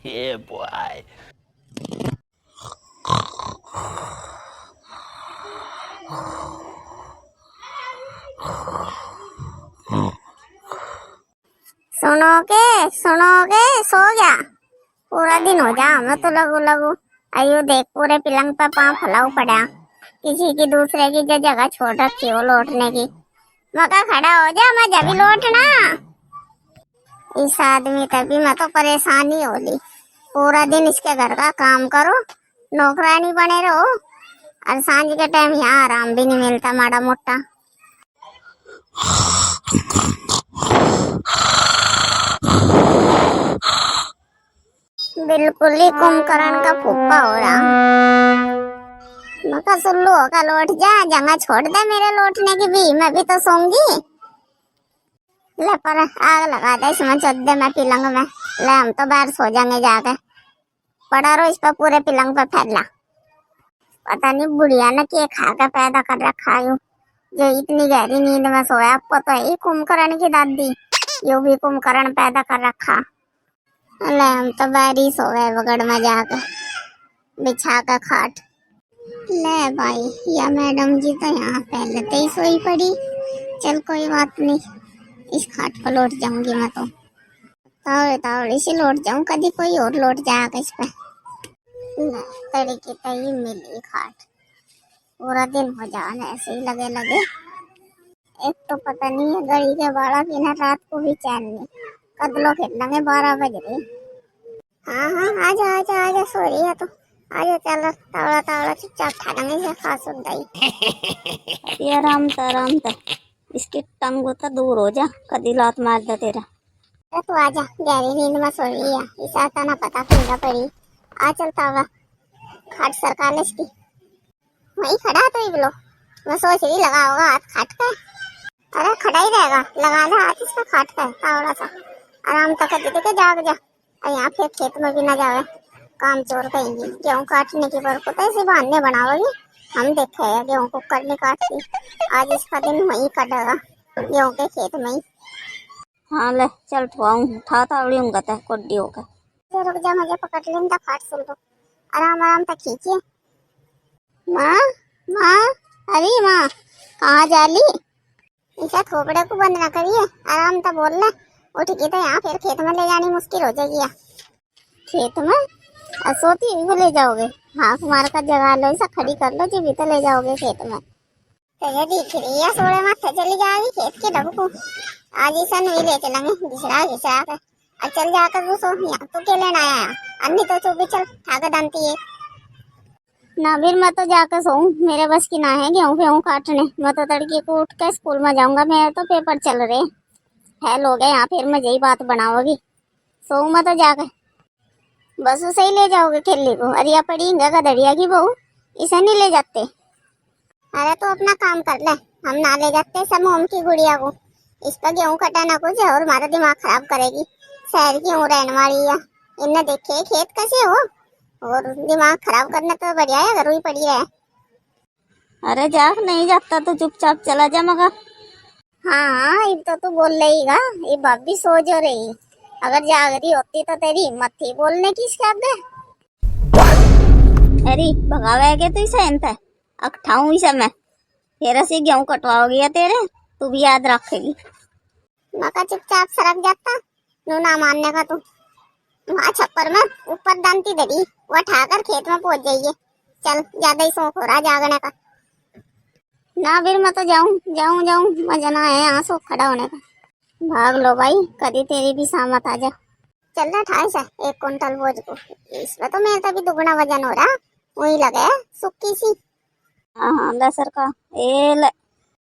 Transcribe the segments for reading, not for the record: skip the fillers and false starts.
Yeah, boy. सुनोगे सो गया। पूरा दिन हो जा मैं तो लगू लगू। आयु देख पूरे पलंग पे पाँव फैलाऊ पड़ा। किसी की दूसरे की जो जगह छोड़ रखी हो लौटने की। मका खड़ा हो जा मैं जब भी लौटना। इस आदमी तभी मैं तो परेशानी होली। पूरा दिन इसके घर का काम करो, नौकरानी बने रहो और सांझ के टाइम यहाँ आराम भी नहीं मिलता माड़ा मोटा। बिल्कुल ही कुंभकर्ण का फूफा हो रहा। मका सुल्लू होकर लौट जा, जगह छोड़ दे मेरे लौटने की भी, मैं भी तो सोऊंगी। ले पर आग लगा दे इसमें चौदह में पलंग में। ले हम तो बाहर सो जाएंगे जाके। पड़ा रहो इस पर पूरे पलंग पे फैला। पता नहीं बुढ़िया ने क्या खा के पैदा कर रखा है जो इतनी गहरी नींद में सोया। आपको तो यही कुंभकर्ण की दादी, यो भी कुंभकर्ण पैदा कर रखा। ले हम तो बाहर ही सोए बगड़ में जाके बिछा कर खाट। ले भाई या मैडम जी तो यहाँ पहले तो ही सोई पड़ी। चल कोई बात नहीं, इस खाट पर लौट जाऊंगी मैं तो। तावड़े तावड़े से लौट जाऊं, कभी कोई और लौट जाएगा इस पे। तड़के तई मिली खाट। पूरा दिन हो जाने ऐसे ही लगे लगे। एक तो पता नहीं है गड़ी के बाड़ा बिना रात को भी चैन नहीं। कदलो खेलेंगे 12 बज रहे। हाँ हाँ आजा आजा आजा, सो रही है तो आजा। चल तावड़ा तावड़ा चुपचाप ठालेंगे से खास उदाई। आराम था इसकी टंग तो दूर हो जा, कदी लात मार दे तेरा। तू आजा, गहरी नींद में सो रही है, इस आता ना पता फिंगा पड़ी। आ चल तावड़ा खाट सरकार इसकी। वही खड़ा तो बोलो, मैं सोच रही लगा होगा हाथ खाट का। अरे खड़ा ही रहेगा, लगा ले हाथ इसका खाट का तावड़ा सा। आराम तक दे जाग जा। यहाँ फिर खेत में भी ना जावे, काम चोर कहेंगी। गेहूँ काटने की पर को तो ऐसे बहाने बनाओगी। हम देखे है गेहूँ को करने काटती। आज इसका दिन वही कटेगा गेहूँ के खेत में ही। हाँ ले चल ठुआऊं, उठा तावड़ी हूँ गता कोड्डी होकर। रुक जा, मुझे पकड़ लेंदा खाट सुन लो। आराम आराम तक खींचिए। माँ माँ, अरे माँ कहाँ जा ली? इसे थोपड़े को बंद ना करिए, आराम तक बोल ले। उठ की तो यहाँ फिर खेत में ले जानी मुश्किल हो जाएगी। खेत में सोती हुई ले जाओगे? हाँ मार का जगह लो, इसे खड़ी कर लो जी भी तो ले जाओगे खेत में। तो ये दिख रही है सोड़े माथे चली जाएगी खेत के डब को। आज इसे नहीं ले चलेंगे, घिसरा घिसरा कर। और चल जाकर वो सो, यहाँ तू क्या लेना आया? अन्नी तो तू भी चल ठाकर दानती है ना। फिर मैं तो जाकर सोऊं, मेरे बस की ना है गेहूँ फेहूँ काटने। मैं तो तड़के को उठ के स्कूल में जाऊंगा, मेरे तो पेपर चल रहे है लोग यहाँ। फिर मैं यही बात बनाओगी, सोऊं मैं तो जाकर। बस उसे ही ले जाओगे खेलने को? अरिया पड़ी गधड़िया की बहू, इसे नहीं ले जाते? अरे तो अपना काम कर ले, हम ना ले जाते सब मोम की गुड़िया को। इस पर गेहूँ कटाना कुछ है और हमारा दिमाग खराब करेगी। शहर की हूँ रहने वाली है, इनने देखे खेत कैसे हो और दिमाग खराब करना तो बढ़िया है, घर ही पड़ी रहे। अरे जा, नहीं जाता तो चुपचाप चला जा मगा। हाँ अब तो तू बोल रहीगा, ये भाभी सो जो रही। अगर जाग रही होती तो तेरी हिम्मत थी बोलने की इसके आगे। अरे भगावे के तू सहनता है अकठाऊं इसे मैं। फिर ऐसे गेहूँ कटवाओगी या तेरे, तू भी याद रखेगी। मका चुपचाप सरक जाता, नू ना मानने का तू। वहाँ छप्पर में ऊपर दानती दरी, वो ठाकर खेत में पहुंच जाइए। चल ज्यादा ही शौक हो रहा जागने का ना। फिर मैं तो जाऊं जाऊं जाऊं, मजा ना है यहाँ सो खड़ा होने का। भाग लो भाई, कभी तेरी भी सामत आ जा। चल रहा था ऐसा 1 कुंटल बोझ को, इसमें तो मेरा भी दुगना वजन हो रहा। वही लगे सुक्की सी। हाँ ले सरका ए ले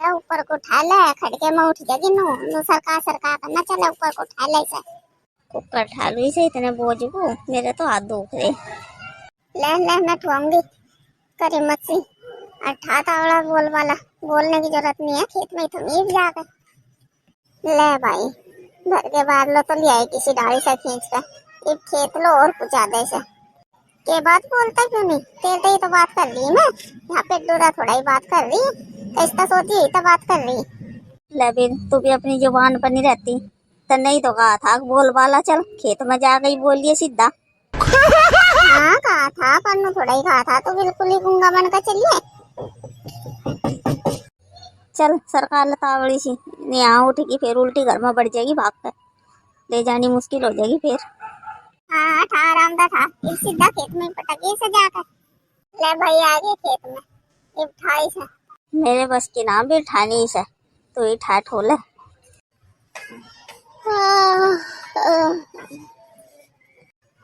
ऊपर को उठा ले, खड़के में उठ जाएगी नो सरका सरका करना। चले ऊपर को उठा ले इसे। कुकर ठालू से इतने बोझ को, मेरे तो हाथ दुख रहे। ले मैं ठुआऊंगी, करे मत सी। अठा तावड़ा बोल वाला, बोलने की जरूरत नहीं है, खेत में तो मीट जाकर। ले भाई घर के बाहर लो तो ले आई किसी डाली से खींच कर। एक खेत लो और पूछा दे से के बात बोलता क्यों नहीं? तेरे ही तो बात कर रही मैं, यहाँ पे डोरा थोड़ा ही बात कर रही। कैसा सोती है तो बात कर रही। ले बिन तू भी अपनी जुबान पर नहीं रहती तो नहीं तो कहा था बोल वाला। चल खेत में जा गई बोलिए सीधा। हाँ कहा था, पन्नू थोड़ा ही कहा था, तो बिल्कुल ही गूंगा बनकर चलिए। चल सरकार लतावड़ी सी यहाँ उठेगी फिर उल्टी घर में बढ़ जाएगी, भाग कर ले जानी मुश्किल हो जाएगी फिर। हाँ था, आराम था, इस सीधा खेत में पटकी से जाकर। ले भाई आ गए खेत में, ये उठाई से। मेरे बस की ना भी ठानी से, तो ही ठा ठोले।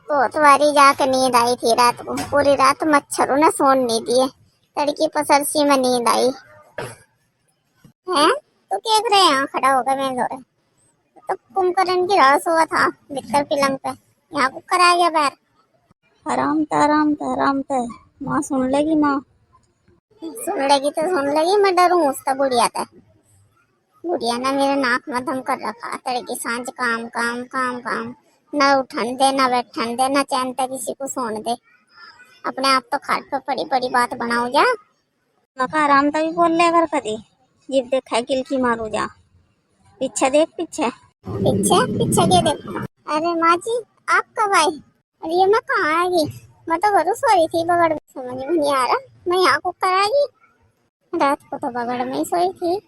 बहुत बारी जाकर नींद आई थी रात को, पूरी रात मच्छरों ने सोने नहीं दिए, तड़की पसरसी में नींद आई है। तो क्या कर रहे हैं यहाँ खड़ा होकर मैं जोरे, तो कुंभकर्ण की रास हुआ था बिस्तर पलंग पे, यहाँ कुकर आ गया बाहर। आराम ते माँ सुन लेगी माँ। सुन लेगी तो सुन लेगी, मैं डरूं उसका बुढ़िया था। बुढ़िया ने मेरे नाक में दम कर रखा, तड़की सांझ काम काम काम काम, न उठन दे न बैठन दे न चैन तक किसी को सोने दे। अपने आप तो खाट पर पड़ी पड़ी बात बनाओ जा। मका आराम तभी बोल ले अगर कदी जीप देखा किल की मारू जा। पीछे देख पीछे। पीछे पीछे के देखो। अरे माँ जी आप कब आई? और ये मैं कहाँ आ गई? मैं तो घरों सोई थी बगड़ में, समझ में नहीं आ रहा मैं यहाँ कुकर आ गई। रात को तो बगड़ में ही सोई थी,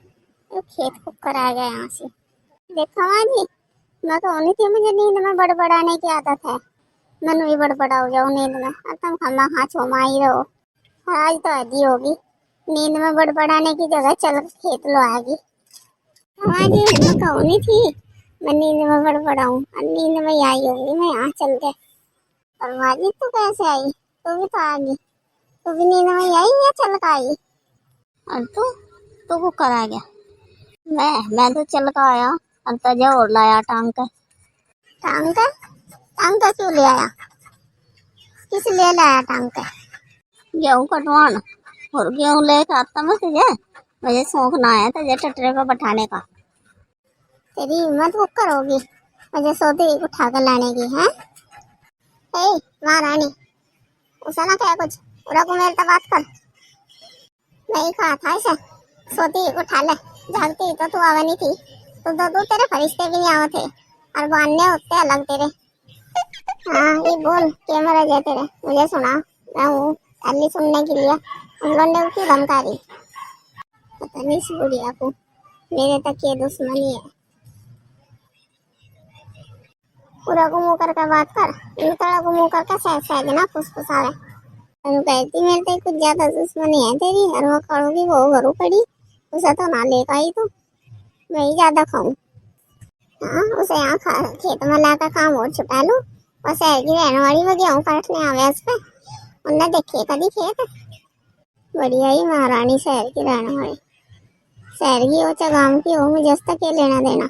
तो खेत कुकर आ गया यहाँ से। देखा माँ जी, मैं तो होनी थी, मुझे नींद में बड़बड़ाने की आदत है, मैंने भी बड़बड़ा हो जाऊँ नींद में, और तुम खामा खा छोमा ही रहो। आज तो आदि होगी, नींद में बड़बड़ाने की जगह चल खेत लो आगी। हाँ जी मैं कहनी थी, मैं नींद में बड़बड़ाऊँ, और नींद में आई होगी मैं यहाँ चल के। और माँ जी तू कैसे आई? तू भी तो आ गई, तू भी नींद में आई या चल कर आई? और तू को करा गया? मैं तो चल का आया और तजा और लाया टांग के। टांग का? टांग का क्यों ले आया? किस लिए लाया टांग का? गेहूं कटवान, और गेहूं लेके आता मैं तुझे, मुझे शौक ना आया तुझे टटरे पे बैठाने का। तेरी हिम्मत वो करोगी मुझे सोते ही उठा कर लाने की है? महारानी उसे ना कह कुछ, पूरा को मेरे बात कर। नहीं कहा था इसे सोती ही उठा ले, जागती तो तू आवा नहीं थी, तो तेरे फरिश्ते भी नहीं आवे थे, और बांधने होते अलग तेरे। हाँ ये बोल क्या मरा गया तेरे, मुझे सुना, मैं हूँ अली सुनने के लिए। उन लोगों ने क्यों धमकारी? पता नहीं इस बुढ़िया को मेरे तक ये दुश्मनी है। पूरा को मुँह करके बात कर, तड़ा को मुँह करके सहज सहज ना फुसफुसावे। तनु कहती मेरे तो कुछ ज्यादा दुश्मनी है तेरी, और वो करूँगी वो घरों पड़ी, उसे तो ना लेकर आई तू, मैं ही ज्यादा खाऊं। हाँ उसे यहाँ खेत में लाकर काम और छुपा लूं, और शहर की रहने वाली वो गेहूँ काटने आवे उस पे, उन्हें देखे कभी खेत। बढ़िया ही महारानी शहर की रहने वाली, शहर की हो चाहे गाँव की हो, मुझे उसका क्या लेना देना।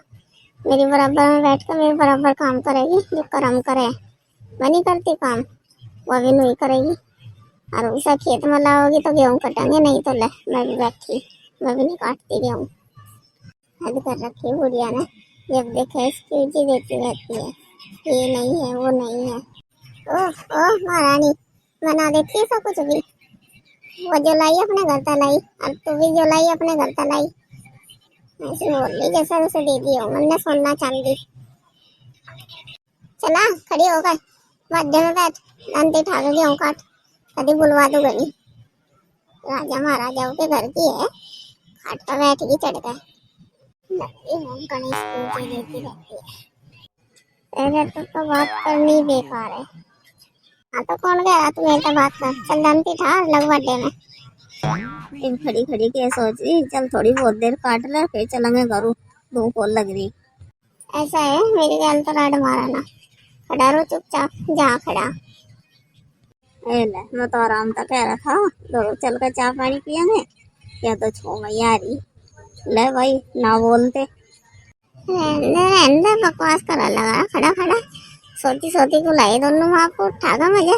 मेरी बराबर में बैठ कर मेरे बराबर काम करेगी, जो कर्म करे। मैं नहीं करती काम, वो भी नहीं करेगी। और उसे खेत में लाओगी तो गेहूँ कटेंगे, नहीं तो ले मैं भी बैठी, मैं भी नहीं काटती गेहूँ। हद कर रखी बुढ़िया ने, जब देखे इसकी उजी देती रहती है, ये नहीं है वो नहीं है। ओह महारानी बना देती है सब कुछ भी, वो जो लाई अपने घर तलाई, और तू भी जो लाई अपने घर तलाई, ऐसे बोल रही जैसा उसे दे दी हो, मैंने सोना चांदी। चला खड़ी हो गए, मध्य में बैठ, दंते ठाक गेहूँ काट, कभी बुलवा दो गई। राजा महाराजाओं के घर की है, खाट पर बैठ के चढ़ गए, गणेश पूजा देती रहती है। तो बात करनी बेकार है। हाँ तो कौन कह रहा तू मेरे से बात कर, चल दंती ठा लग बर्थडे में। इन खड़ी खड़ी के सोच रही चल थोड़ी बहुत देर काट ले फिर चलेंगे घरों, धूप और लग रही। ऐसा है मेरी गल तो राड मारा ना, खड़ा रो चुपचाप जहाँ खड़ा। ले मैं तो आराम तक कह रहा था दोनों चल कर चाय पानी पियेंगे, या तो छो मैया रही। ले भाई ना बोलते, रहने बकवास करा लगा खड़ा खड़ा, सोती सोती को लाई दोनों वहाँ को उठागा मुझे,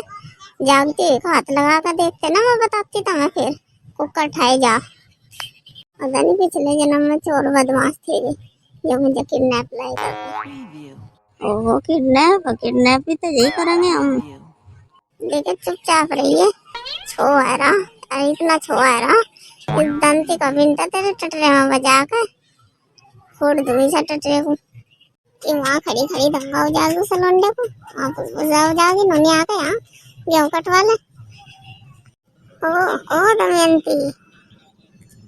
जागती एक हाथ लगा कर देखते ना, मैं बताती था मैं फिर कुकर ठाए जा। पता नहीं पिछले जन्म में चोर बदमाश थे जो मुझे किडनैप लाई करते। ओहो किडनैप भी तो यही करेंगे हम। लेकिन चुपचाप रहिए, छो है रहा, अरे इतना छो है रहा, इस दंती का बिंटा तेरे टटरे में बजा कर फोड़ दूंगी सा टटरे को। कि वहाँ खड़ी खड़ी दंगा हो जाएगी उस लौंडे को, वहाँ बुलबुला हो जाएगी, नोनी आ गए यहाँ गेहूँ कटवा ले। ओ दमयंती,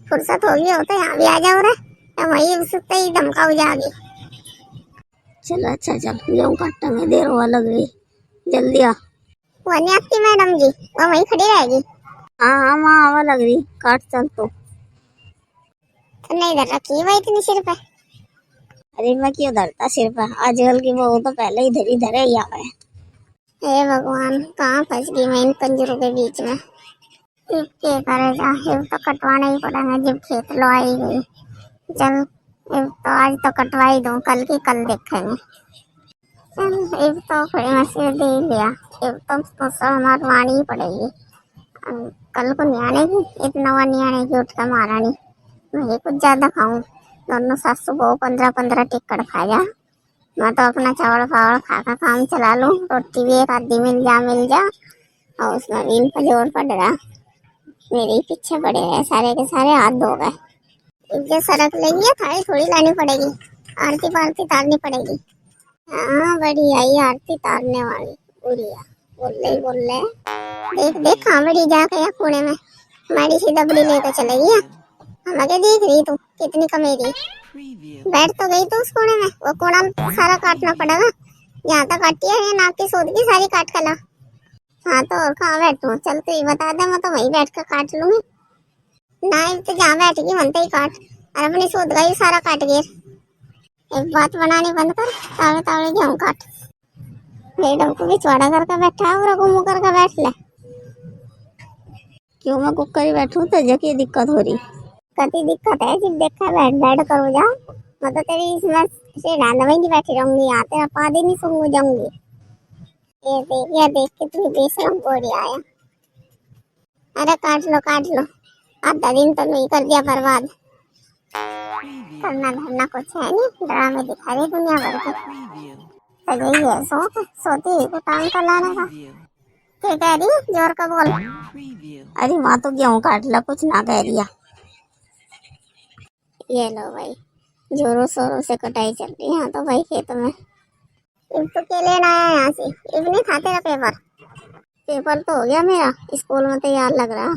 फुर्सत होगी हो तो यहाँ भी आ जाओ रे, तो वही उससे ही धमका हो जाएगी। चल अच्छा चल, गेहूँ काटने देर हुआ लग रही, जल्दी आ। वो नहीं आती मैडम जी, वो वहीं खड़ी रहेगी। हाँ हाँ माँ आवा लग रही, काट चल तो। नहीं इधर रखी वही इतनी सिर पे। अरे मैं क्यों धरता सिर पे, आजकल की बहू तो पहले ही धरी धरे ही आवे। हे भगवान, कहाँ फंस गई मैं इन कंजरों के बीच में। इब के करे जा, इब तो कटवाना ही पड़ेगा जब खेत लो आई गई। चल इब तो आज तो कटवा ही दो, कल की कल देखेंगे। चल इब तो खड़ी मशीन दे ही लिया, इब तो हमारी वाणी ही पड़ेगी। कल को नहीं आने की, इतना वा नहीं आने की उठ कर महारानी। मैं कुछ ज्यादा खाऊं, दोनों सासू बहू 15-15 टिक्कड़ खा जा। मैं तो अपना चावल फावल खा कर काम चला लूं, रोटी भी एक आधी मिल जा, और उसमें भी इनका जोर पड़ रहा। मेरे ही पीछे पड़े रहे सारे के सारे, हाथ धो गए। जो सरक लेंगे थाली थोड़ी लानी पड़ेगी, आरती पारती तारनी पड़ेगी। हाँ बड़ी आई आरती तारने वाली बुढ़िया, बोल ले। देख देख कहाँ बड़ी जाके कोने में माड़ी सी दबड़ी लेकर चलेगी। हमें क्या देख रही तू, कितनी कमेरी। बैठ तो गई तू उस कोने में, वो कोना सारा काटना पड़ेगा। यहाँ तक काटी है ये नाक की सोध की सारी काट कर ला। हाँ तो और कहाँ बैठूं, चल तू ही बता दे, मैं तो वहीं बैठ कर काट लूंगी। ना तो जहाँ बैठेगी वहीं ही काट, और अपनी सोध का ही सारा काट गया। एक बात बनानी बंद कर, तावे तावे गेहूँ काट। मैडम को भी चौड़ा करके बैठा और घूम करके बैठ ले। क्यों मैं कुकर ही बैठूं, तो जकी दिक्कत हो रही। कति दिक्कत है, जब देखा बैठ करो जा। मैं तो तेरी इसमें से डांड में नहीं बैठी रहूंगी, यहाँ तेरा पादी नहीं सूंघ जाऊंगी। ये देख के तू बेशरम बोरी आया। अरे काट लो, आधा दिन तो नहीं कर दिया बर्बाद। करना धरना कुछ है नहीं, ड्रामे दिखा रही दुनिया भर के। तो यही है सोती को टांग कर लाने का। क्या कह रही, जोर का बोल। अरे माँ तो गेहूँ काट ला, कुछ ना कह रिया। ये लो भाई, जोरों शोरों से कटाई चल रही है तो भाई खेत में। इब तो क्या लेना आया यहाँ से, इब नहीं था तेरा पेपर तो हो गया मेरा, स्कूल में तैयार लग रहा।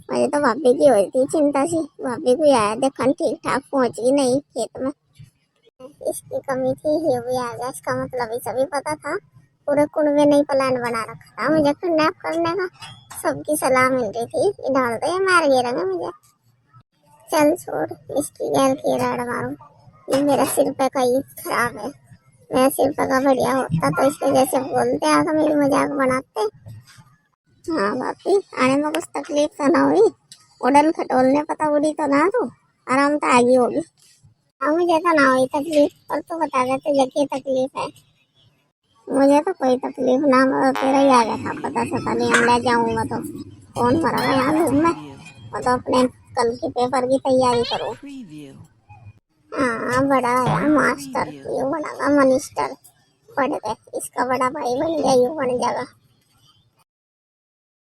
मुझे तो भाभी की हुई थी चिंता सी, भाभी को आया देखन ठीक ठाक पहुंच गई नहीं खेत में। इसकी कमी थी, ये भी आ गया, इसका मतलब ये सभी पता था। पूरे कुंबे नहीं प्लान बना रखा था मुझे किडनैप करने का, सबकी सलाह मिल रही थी ये डाल दे मार गिरेंगे मुझे। चल छोड़, इसकी गैर की राड़ मारूं, ये मेरा सिर पे का ही खराब है। मेरा सिर पे का बढ़िया होता तो इसके जैसे बोलते आकर मेरी मजाक बनाते। हाँ भाभी, आने में कुछ तकलीफ तो ना हुई, उड़न खटोलने पता उड़ी तो ना तू, आराम तो आगी होगी। हाँ मुझे तो ना हुई तकलीफ, पर तू बता दे तुझे क्या तकलीफ है। मुझे तो कोई तकलीफ ना, तेरा ही आ गया था पता सता नहीं, हम ले जाऊंगा तो कौन मरेगा यहाँ धूप में। मैं तो अपने कल के पेपर की तैयारी करूँ। हाँ बड़ा है मास्टर, यू बनेगा मिनिस्टर, पढ़ गए इसका बड़ा भाई बन गया, यू बन जाएगा।